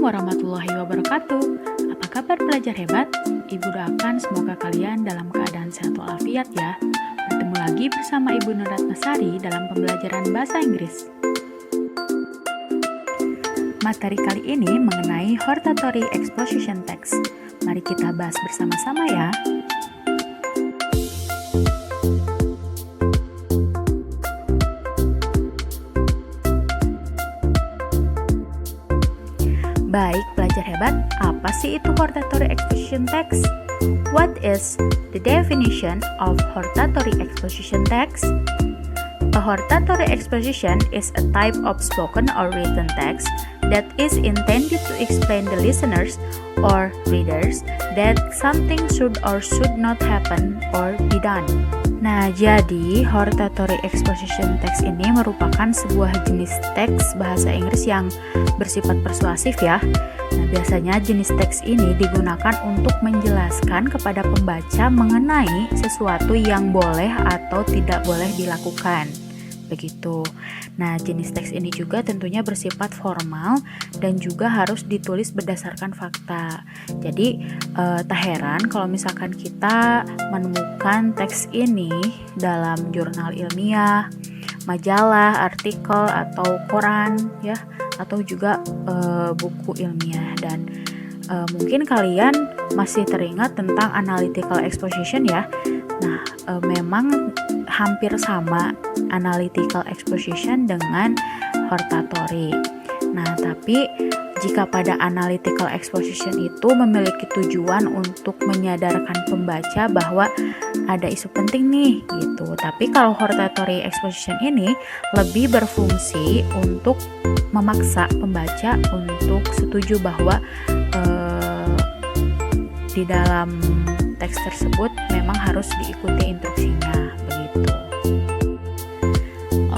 warahmatullahi wabarakatuh. Apa kabar pelajar hebat? Ibu doakan semoga kalian dalam keadaan sehat walafiat ya. Bertemu lagi bersama Ibu Nur Ratnasari dalam pembelajaran bahasa Inggris. Materi kali ini mengenai hortatory exposition text. Mari kita bahas bersama-sama ya. Baik, pelajar hebat, apa sih itu hortatory exposition text? What is the definition of hortatory exposition text? A hortatory exposition is a type of spoken or written text that is intended to explain the listeners or readers that something should or should not happen or be done. Nah, jadi hortatory exposition text ini merupakan sebuah jenis teks bahasa Inggris yang bersifat persuasif ya. Nah, biasanya jenis teks ini digunakan untuk menjelaskan kepada pembaca mengenai sesuatu yang boleh atau tidak boleh dilakukan. Begitu. Nah, jenis teks ini juga tentunya bersifat formal dan juga harus ditulis berdasarkan fakta. Jadi, tak heran kalau misalkan kita menemukan teks ini dalam jurnal ilmiah, majalah, artikel, atau koran ya, atau juga buku ilmiah. Dan mungkin kalian masih teringat tentang analytical exposition ya. Nah, memang hampir sama analytical exposition dengan hortatory. Nah, tapi jika pada analytical exposition itu memiliki tujuan untuk menyadarkan pembaca bahwa ada isu penting nih gitu. Tapi kalau hortatory exposition ini lebih berfungsi untuk memaksa pembaca untuk setuju bahwa di dalam teks tersebut memang harus diikuti instruksinya begitu.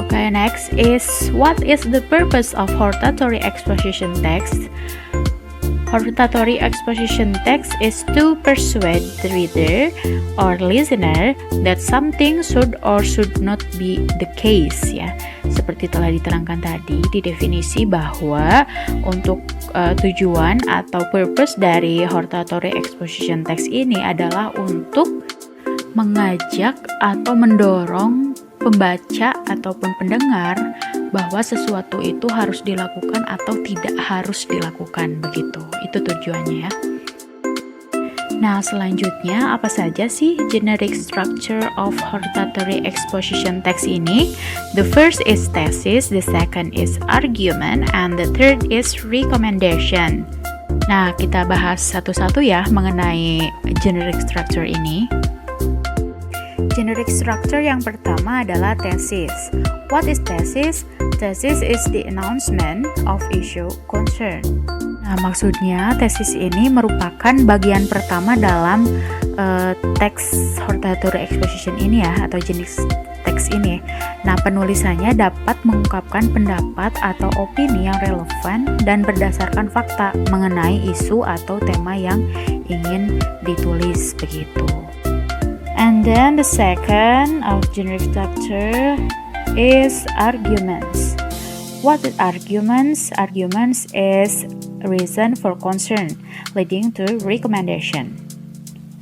Okay, next is what is the purpose of hortatory exposition text? Hortatory exposition text is to persuade the reader or listener that something should or should not be the case ya. Seperti telah diterangkan tadi di definisi bahwa untuk tujuan atau purpose dari hortatory exposition text ini adalah untuk mengajak atau mendorong pembaca ataupun pendengar bahwa sesuatu itu harus dilakukan atau tidak harus dilakukan begitu. Itu tujuannya ya. Nah, selanjutnya apa saja sih generic structure of hortatory exposition text ini? The first is thesis, the second is argument, and the third is recommendation. Nah, kita bahas satu-satu ya mengenai generic structure ini. Generic structure yang pertama adalah thesis. What is thesis? Thesis is the announcement of issue concern. Nah, maksudnya tesis ini merupakan bagian pertama dalam teks hortatory exposition ini ya, atau jenis teks ini. Nah, penulisannya dapat mengungkapkan pendapat atau opini yang relevan dan berdasarkan fakta mengenai isu atau tema yang ingin ditulis begitu. And then the second of generic structure is arguments. What is arguments? Arguments is reason for concern leading to recommendation.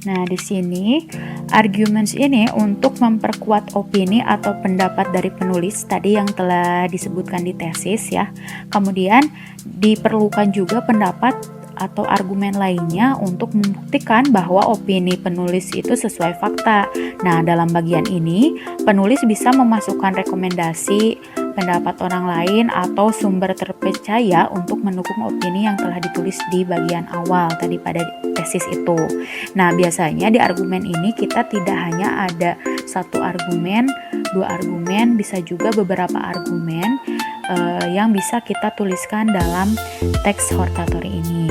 Nah, di sini arguments ini untuk memperkuat opini atau pendapat dari penulis tadi yang telah disebutkan di tesis ya. Kemudian diperlukan juga pendapat atau argumen lainnya untuk membuktikan bahwa opini penulis itu sesuai fakta. Nah, dalam bagian ini, penulis bisa memasukkan rekomendasi, pendapat orang lain, atau sumber terpercaya untuk mendukung opini yang telah ditulis di bagian awal tadi pada tesis itu. Nah, biasanya di argumen ini kita tidak hanya ada satu argumen, dua argumen, bisa juga beberapa argumen yang bisa kita tuliskan dalam teks hortatory ini.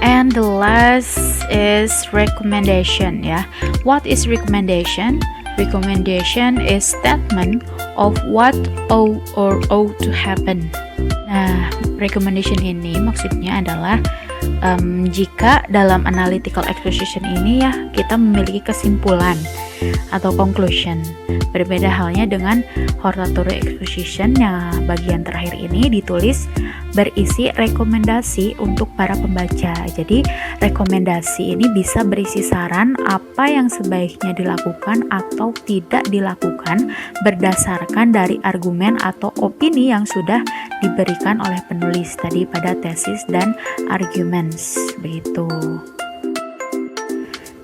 And the last is recommendation ya. What is recommendation? Recommendation is statement of what ought or ought to happen. Nah, recommendation ini maksudnya adalah jika dalam analytical exposition ini ya kita memiliki kesimpulan atau conclusion. Berbeda halnya dengan hortatory exposition yang bagian terakhir ini ditulis berisi rekomendasi untuk para pembaca. Jadi rekomendasi ini bisa berisi saran apa yang sebaiknya dilakukan atau tidak dilakukan berdasarkan dari argumen atau opini yang sudah diberikan oleh penulis tadi pada tesis dan arguments begitu.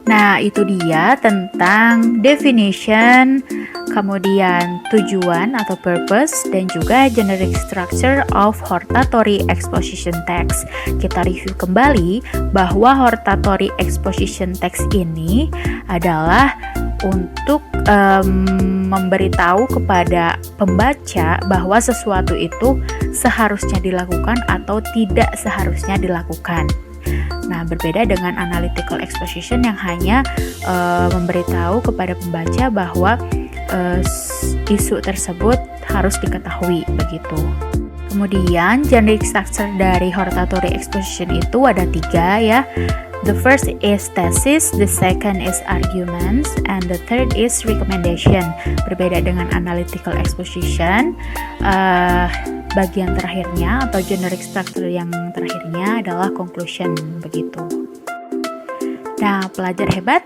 Nah, itu dia tentang definition, kemudian tujuan atau purpose, dan juga generic structure of hortatory exposition text. Kita review kembali bahwa hortatory exposition text ini adalah untuk memberitahu kepada pembaca bahwa sesuatu itu seharusnya dilakukan atau tidak seharusnya dilakukan. Nah, berbeda dengan analytical exposition yang hanya memberitahu kepada pembaca bahwa isu tersebut harus diketahui begitu. Kemudian generic structure dari hortatory exposition itu ada 3 ya. The first is thesis, the second is arguments, and the third is recommendation. Berbeda dengan analytical exposition, bagian terakhirnya atau generic structure yang terakhirnya adalah conclusion begitu. Nah, pelajar hebat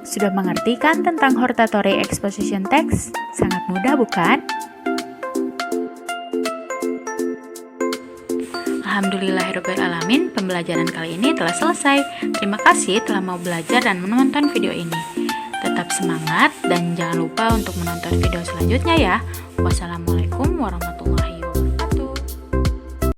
sudah mengerti kan tentang hortatory exposition text? Sangat mudah bukan? Alhamdulillahirrahmanirrahim, pembelajaran kali ini telah selesai. Terima kasih telah mau belajar dan menonton video ini. Tetap semangat dan jangan lupa untuk menonton video selanjutnya ya. Wassalamualaikum warahmatullahi wabarakatuh.